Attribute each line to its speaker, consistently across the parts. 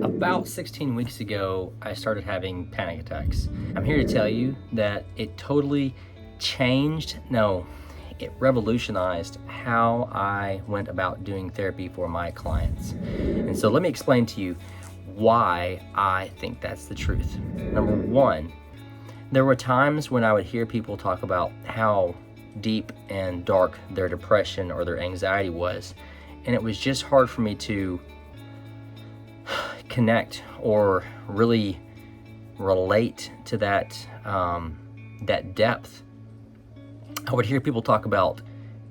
Speaker 1: About 16 weeks ago, I started having panic attacks. I'm here to tell you that it totally changed, no, it revolutionized how I went about doing therapy for my clients. And so let me explain to you why I think that's the truth. Number one, there were times when I would hear people talk about how deep and dark their depression or their anxiety was, and it was just hard for me to connect or really relate to that depth. I would hear people talk about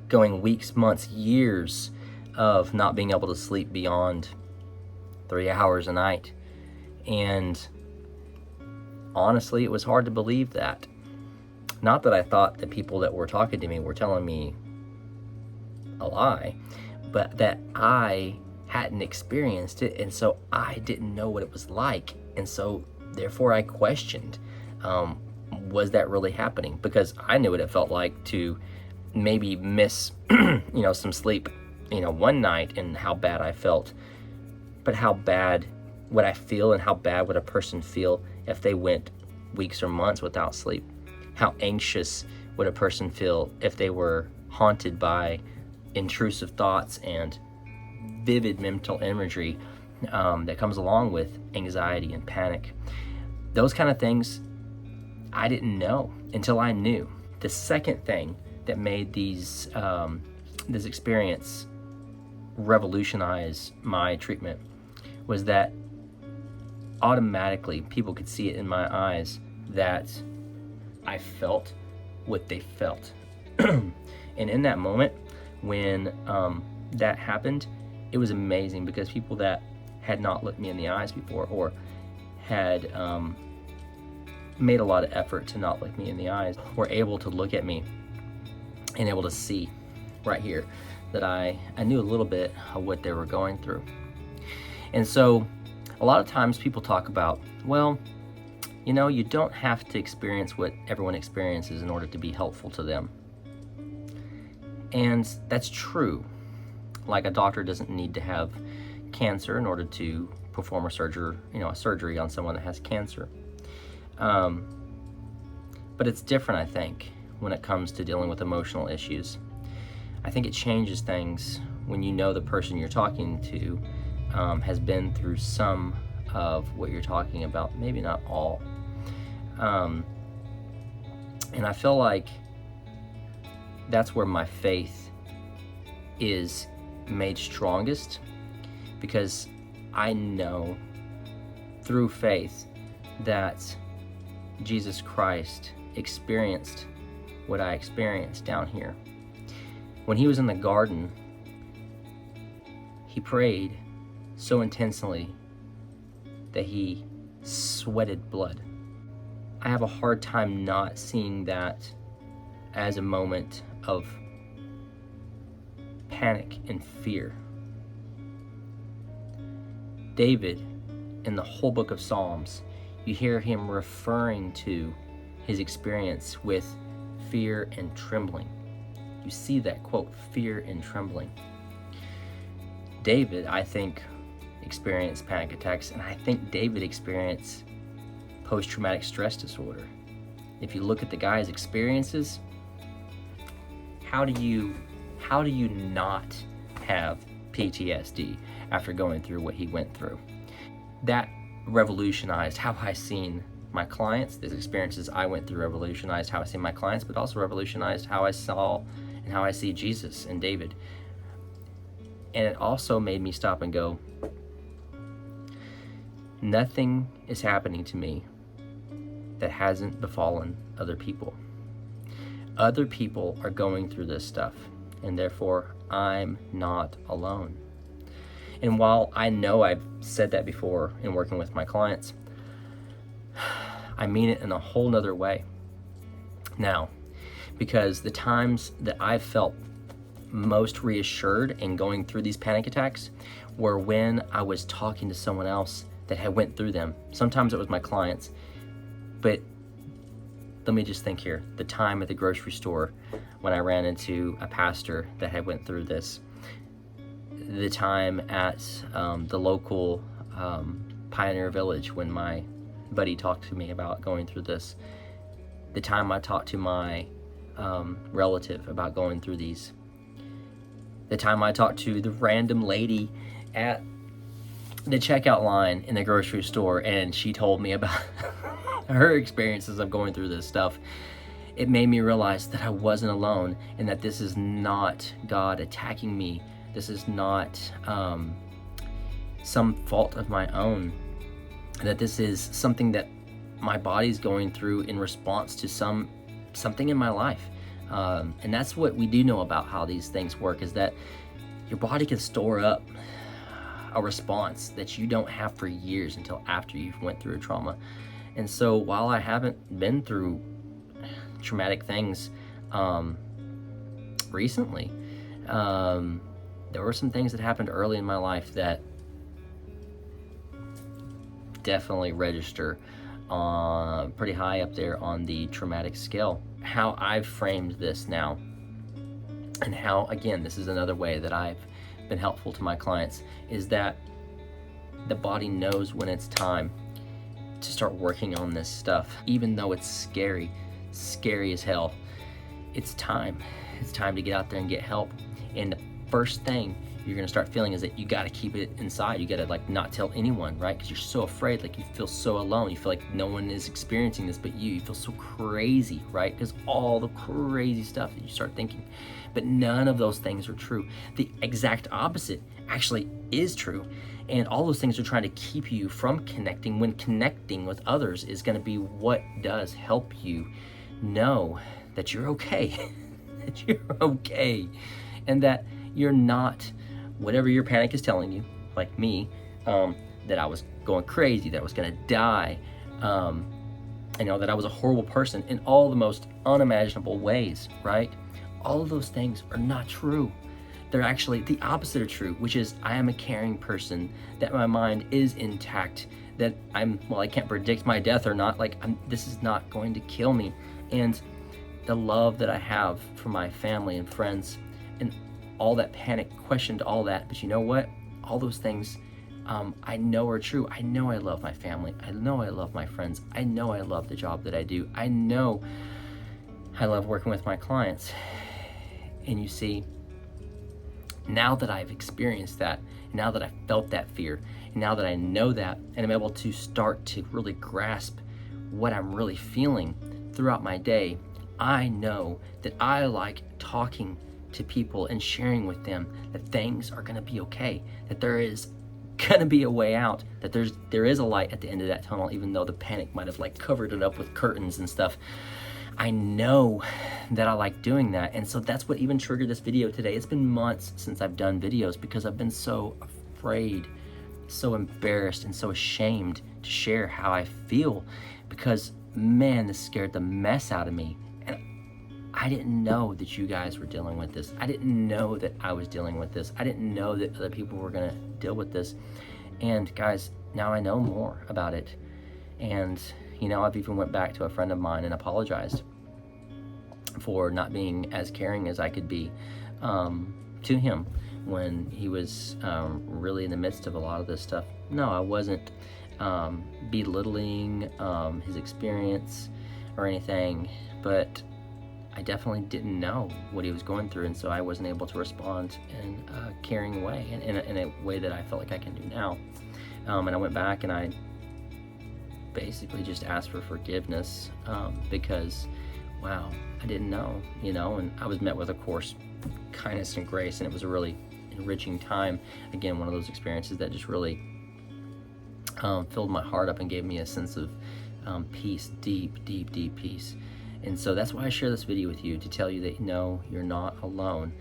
Speaker 1: going weeks, months, years of not being able to sleep beyond 3 hours a night. And honestly, it was hard to believe that. Not that I thought the people that were talking to me were telling me a lie, but that I hadn't experienced it, and so I didn't know what it was like. And so therefore I questioned, was that really happening? Because I knew what it felt like to maybe miss some sleep one night, and how bad I felt. But how bad would I feel, and how bad would a person feel if they went weeks or months without sleep? How anxious would a person feel if they were haunted by intrusive thoughts and vivid mental imagery that comes along with anxiety and panic? Those kind of things I didn't know until I knew. The second thing that made this experience revolutionize my treatment was that automatically people could see it in my eyes that I felt what they felt. And in that moment when that happened, it was amazing, because people that had not looked me in the eyes before, or had made a lot of effort to not look me in the eyes, were able to look at me and able to see right here that I knew a little bit of what they were going through. And so a lot of times people talk about, well, you don't have to experience what everyone experiences in order to be helpful to them. And that's true. Like, a doctor doesn't need to have cancer in order to perform a surgery on someone that has cancer. But it's different, I think, when it comes to dealing with emotional issues. I think it changes things when you know the person you're talking to has been through some of what you're talking about, maybe not all. And I feel like that's where my faith is made strongest, because I know through faith that Jesus Christ experienced what I experienced down here. When he was in the garden, he prayed so intensely that he sweated blood. I have a hard time not seeing that as a moment of panic and fear. David, in the whole book of Psalms, you hear him referring to his experience with fear and trembling. You see that quote, fear and trembling. David, I think, experienced panic attacks, and I think David experienced post-traumatic stress disorder. If you look at the guy's experiences, how do you not have PTSD after going through what he went through? That revolutionized how I seen my clients. These experiences I went through revolutionized how I see my clients, but also revolutionized how I saw and how I see Jesus and David. And it also made me stop and go, nothing is happening to me that hasn't befallen other people. Other people are going through this stuff, and therefore I'm not alone. And while I know I've said that before in working with my clients, I mean it in a whole nother way now, because the times that I've felt most reassured in going through these panic attacks were when I was talking to someone else that had went through them. Sometimes it was my clients, but let me just think here. The time at the grocery store when I ran into a pastor that had went through this. The time at the local Pioneer Village when my buddy talked to me about going through this. The time I talked to my relative about going through these. The time I talked to the random lady at the checkout line in the grocery store and she told me about her experiences of going through this stuff. It made me realize that I wasn't alone and that this is not God attacking me. This is not some fault of my own. That this is something that my body's going through in response to something in my life. And that's what we do know about how these things work, is that your body can store up a response that you don't have for years until after you've went through a trauma. And so while I haven't been through traumatic things recently, there were some things that happened early in my life that definitely register pretty high up there on the traumatic scale. How I've framed this now, and how, again, this is another way that I've been helpful to my clients, is that the body knows when it's time to start working on this stuff. Even though it's scary as hell, it's time. It's time to get out there and get help. And the first thing you're gonna start feeling is that you gotta keep it inside. You gotta like not tell anyone, right? Because you're so afraid, like you feel so alone. You feel like no one is experiencing this but you. You feel so crazy, right? Because all the crazy stuff that you start thinking. But none of those things are true. The exact opposite actually is true. And all those things are trying to keep you from connecting, when connecting with others is gonna be what does help you know that you're okay. That you're okay. And that you're not whatever your panic is telling you, like me, that I was going crazy, that I was gonna die, that I was a horrible person in all the most unimaginable ways, right? All of those things are not true. They're actually the opposite of true, which is I am a caring person, that my mind is intact, that I can't predict my death or not, this is not going to kill me. And the love that I have for my family and friends, and all that panic questioned all that, but you know what? All those things I know are true. I know I love my family. I know I love my friends. I know I love the job that I do. I know I love working with my clients. And you see, now that I've experienced that, now that I've felt that fear, and now that I know that, and I'm able to start to really grasp what I'm really feeling throughout my day, I know that I like talking to people and sharing with them that things are gonna be okay, that there is gonna be a way out, that there is a light at the end of that tunnel, even though the panic might have covered it up with curtains and stuff. I know that I like doing that. And so that's what even triggered this video today. It's been months since I've done videos because I've been so afraid, so embarrassed, and so ashamed to share how I feel, because man, this scared the mess out of me. And I didn't know that you guys were dealing with this. I didn't know that I was dealing with this. I didn't know that other people were gonna deal with this. And guys, now I know more about it. And I've even went back to a friend of mine and apologized for not being as caring as I could be to him when he was really in the midst of a lot of this stuff. No, I wasn't belittling his experience or anything, but I definitely didn't know what he was going through, and so I wasn't able to respond in a caring way, in a way that I felt like I can do now. And I went back and I basically just asked for forgiveness because, wow, I didn't know, and I was met with, of course, kindness and grace, and it was a really enriching time. Again, one of those experiences that just really filled my heart up and gave me a sense of peace, deep, deep, deep peace. And so that's why I share this video with you, to tell you that no, you're not alone.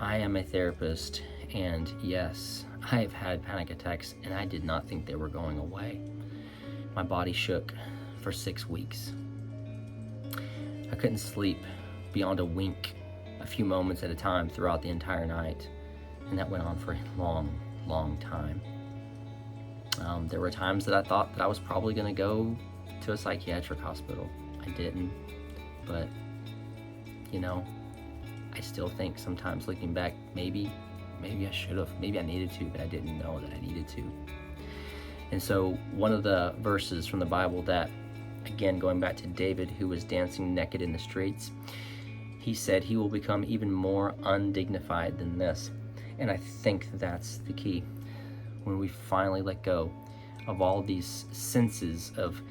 Speaker 1: I am a therapist, and yes, I've had panic attacks, and I did not think they were going away. My body shook for 6 weeks. I couldn't sleep beyond a wink, a few moments at a time throughout the entire night, and that went on for a long, long time. There were times that I thought that I was probably gonna go to a psychiatric hospital. I didn't. But, you know, I still think sometimes looking back, maybe I should have, maybe I needed to, but I didn't know that I needed to. And so one of the verses from the Bible that, again, going back to David, who was dancing naked in the streets, he said he will become even more undignified than this. And I think that's the key. When we finally let go of all these senses of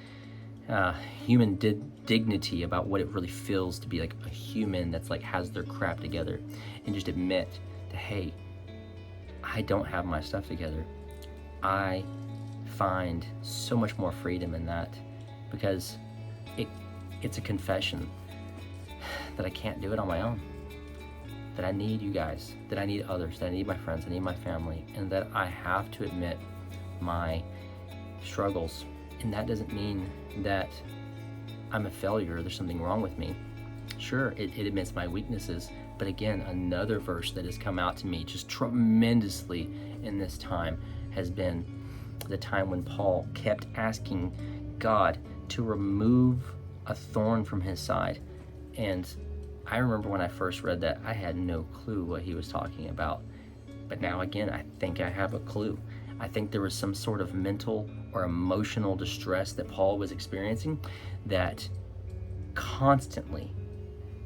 Speaker 1: human dignity about what it really feels to be like a human that's like has their crap together, and just admit that, hey, I don't have my stuff together. I find so much more freedom in that, because it's a confession that I can't do it on my own, that I need you guys, that I need others, that I need my friends, I need my family, and that I have to admit my struggles. And that doesn't mean that I'm a failure, there's something wrong with me. Sure, it admits my weaknesses, but again, another verse that has come out to me just tremendously in this time has been the time when Paul kept asking God to remove a thorn from his side. And I remember when I first read that, I had no clue what he was talking about. But now again, I think I have a clue. I think there was some sort of mental or emotional distress that Paul was experiencing that constantly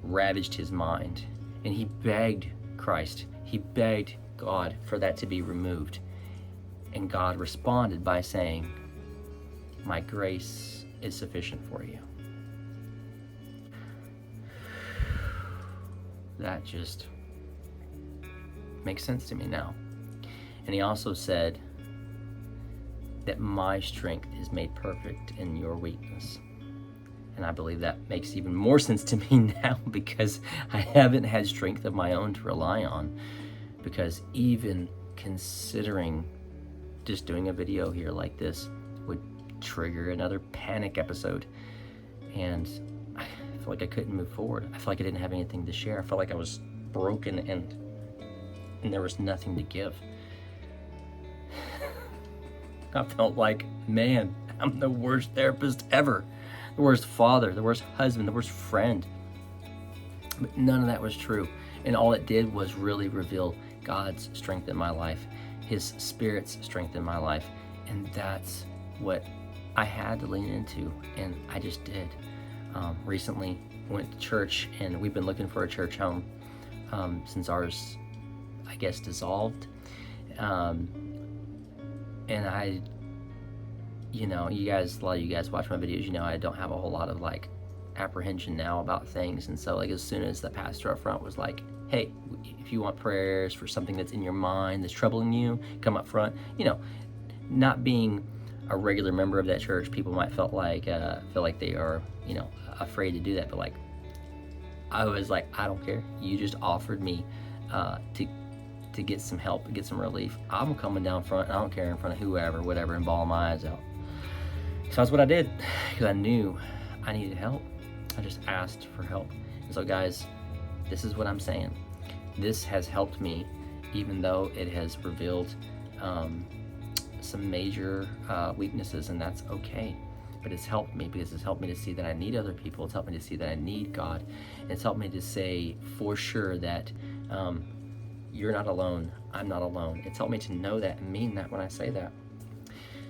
Speaker 1: ravaged his mind. And he begged Christ, he begged God for that to be removed. And God responded by saying, my grace is sufficient for you. That just makes sense to me now. And he also said that my strength is made perfect in your weakness. And I believe that makes even more sense to me now, because I haven't had strength of my own to rely on. Because even considering just doing a video here like this would trigger another panic episode. And I feel like I couldn't move forward. I felt like I didn't have anything to share. I felt like I was broken and there was nothing to give. I felt like, man, I'm the worst therapist ever. The worst father, the worst husband, the worst friend. But none of that was true. And all it did was really reveal God's strength in my life, His Spirit's strength in my life. And that's what I had to lean into, and I just did. Recently went to church, and we've been looking for a church home since ours, I guess, dissolved. And I, you know, a lot of you guys watch my videos, you know, I don't have a whole lot of like apprehension now about things. And so like as soon as the pastor up front was like, hey, if you want prayers for something that's in your mind that's troubling you, come up front. You know, not being a regular member of that church, people might feel like they are, you know, afraid to do that. But like, I was like, I don't care. You just offered me to get some help, get some relief. I'm coming down front. I don't care, in front of whoever, whatever, and bawling my eyes out. So that's what I did, because I knew I needed help. I just asked for help. And so guys, this is what I'm saying. This has helped me, even though it has revealed some major weaknesses, and that's okay. But it's helped me, because it's helped me to see that I need other people. It's helped me to see that I need God. And it's helped me to say for sure that you're not alone. I'm not alone. It's helped me to know that and mean that when I say that.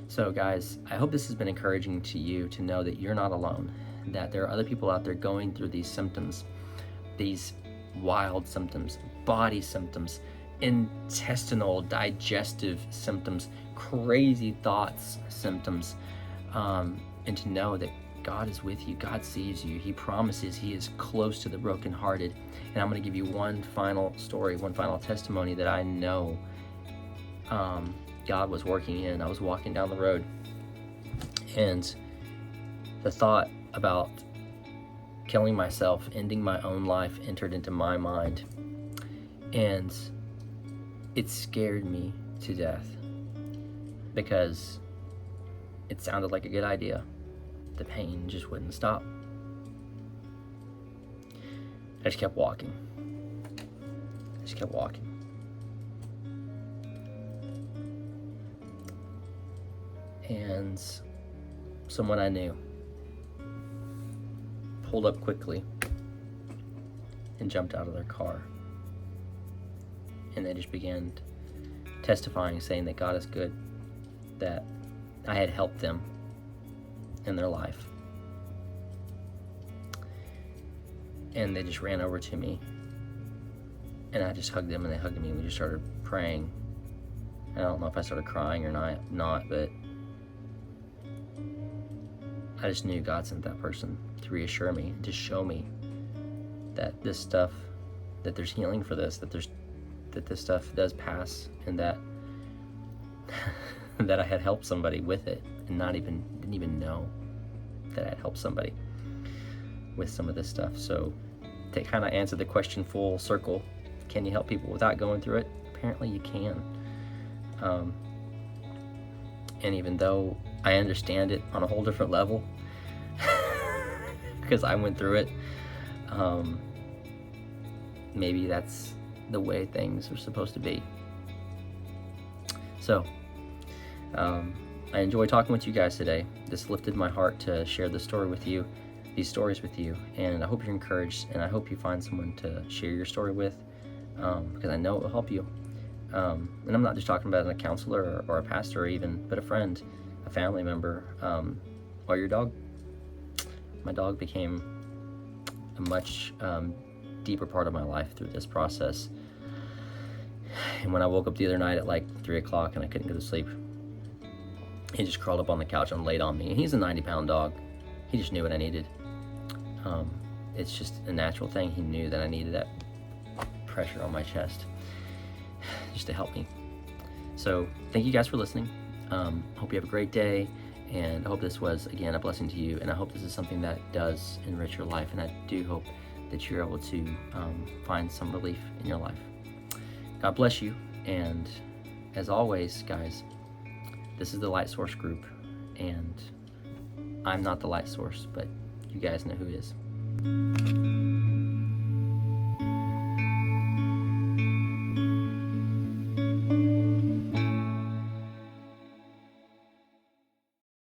Speaker 1: So guys, I hope this has been encouraging to you to know that you're not alone, that there are other people out there going through these symptoms, these wild symptoms, body symptoms, intestinal, digestive symptoms, crazy thoughts symptoms, and to know that God is with you. God sees you. He promises He is close to the brokenhearted. And I'm going to give you one final story, one final testimony that I know God was working in. I was walking down the road, and the thought about killing myself, ending my own life, entered into my mind. And it scared me to death, because it sounded like a good idea. The pain just wouldn't stop. I just kept walking. And someone I knew pulled up quickly and jumped out of their car. And they just began testifying, saying that God is good, that I had helped them in their life. And they just ran over to me, and I just hugged them, and they hugged me, and we just started praying. I don't know if I started crying or not, but I just knew God sent that person to reassure me, to show me that this stuff, that there's healing for this, that this stuff does pass, and that that I had helped somebody with it, and didn't even know that I had helped somebody with some of this stuff. So to kind of answer the question full circle, can you help people without going through it? Apparently you can. And even though I understand it on a whole different level, because I went through it, maybe that's the way things are supposed to be. So I enjoy talking with you guys today. This lifted my heart to share this story with you, these stories with you, and I hope you're encouraged, and I hope you find someone to share your story with, because I know it will help you. And I'm not just talking about a counselor or a pastor or even, but a friend, a family member, or your dog. My dog became a much deeper part of my life through this process. And when I woke up the other night at like 3 o'clock and I couldn't go to sleep, he just crawled up on the couch and laid on me. And he's a 90-pound dog. He just knew what I needed. It's just a natural thing. He knew that I needed that pressure on my chest just to help me. So thank you guys for listening. Hope you have a great day, and I hope this was, again, a blessing to you, and I hope this is something that does enrich your life, and I do hope that you're able to find some relief in your life. God bless you, and as always, guys, this is the Light Source Group, and I'm not the light source, but you guys know who is.